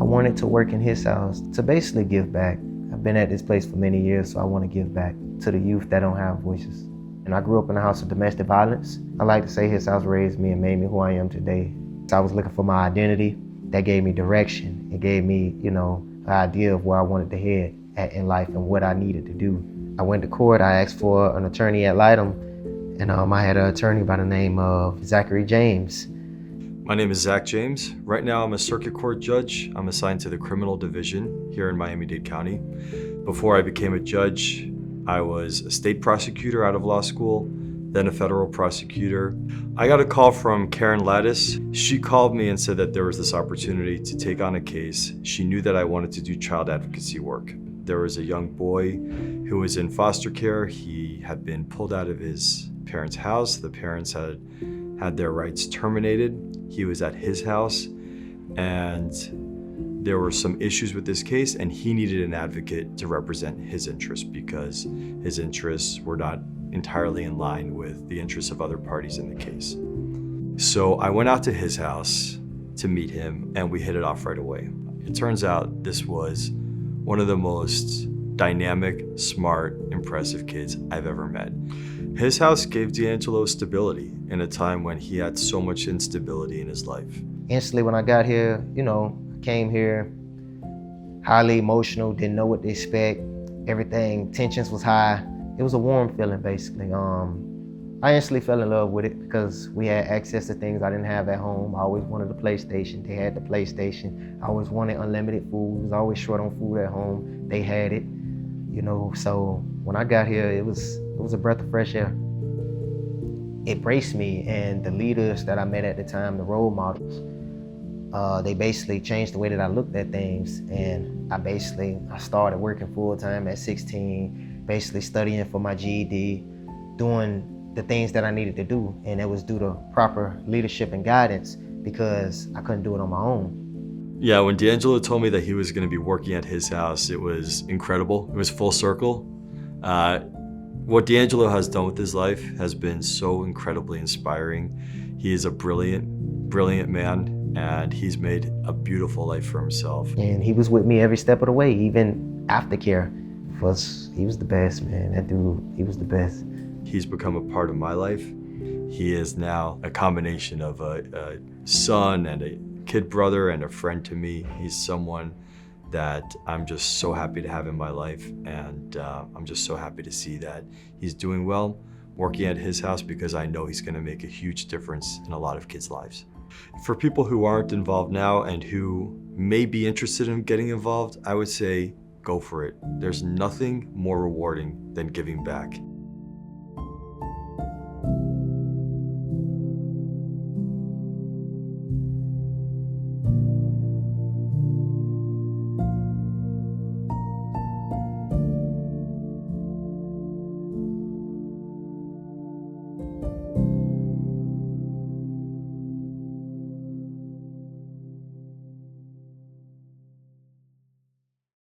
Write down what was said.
I wanted to work in his house to basically give back. I've been at this place for many years, so I want to give back to the youth that don't have voices. And I grew up in a house of domestic violence. I like to say his house raised me and made me who I am today. So I was looking for my identity. That gave me direction. It gave me, an idea of where I wanted to head at in life and what I needed to do. I went to court. I asked for an attorney ad litem, and I had an attorney by the name of Zachary James. My name is Zach James. Right now I'm a circuit court judge. I'm assigned to the criminal division here in Miami-Dade County. Before I became a judge, I was a state prosecutor out of law school, then a federal prosecutor. I got a call from Karen Lattis. She called me and said that there was this opportunity to take on a case. She knew that I wanted to do child advocacy work. There was a young boy who was in foster care. He had been pulled out of his parents' house. The parents had their rights terminated. He was at his house, and there were some issues with this case, and he needed an advocate to represent his interests because his interests were not entirely in line with the interests of other parties in the case. So I went out to his house to meet him, and we hit it off right away. It turns out this was one of the most dynamic, smart, impressive kids I've ever met. His house gave D'Angelo stability in a time when he had so much instability in his life. Instantly when I got here, I came here highly emotional, didn't know what to expect. Everything, tensions was high. It was a warm feeling, basically. I instantly fell in love with it because we had access to things I didn't have at home. I always wanted a PlayStation. They had the PlayStation. I always wanted unlimited food. I was always short on food at home. They had it, So when I got here, it was a breath of fresh air. It braced me, and the leaders that I met at the time, the role models, they basically changed the way that I looked at things. And I started working full time at 16, basically studying for my GED, doing the things that I needed to do. And it was due to proper leadership and guidance because I couldn't do it on my own. Yeah, when D'Angelo told me that he was going to be working at his house, it was incredible. It was full circle. What D'Angelo has done with his life has been so incredibly inspiring. He is a brilliant, brilliant man, and he's made a beautiful life for himself. And he was with me every step of the way, even aftercare. He was the best, man. That dude, he was the best. He's become a part of my life. He is now a combination of a son and a kid brother and a friend to me. He's someone that I'm just so happy to have in my life, and I'm just so happy to see that he's doing well, working at his house, because I know he's gonna make a huge difference in a lot of kids' lives. For people who aren't involved now and who may be interested in getting involved, I would say go for it. There's nothing more rewarding than giving back.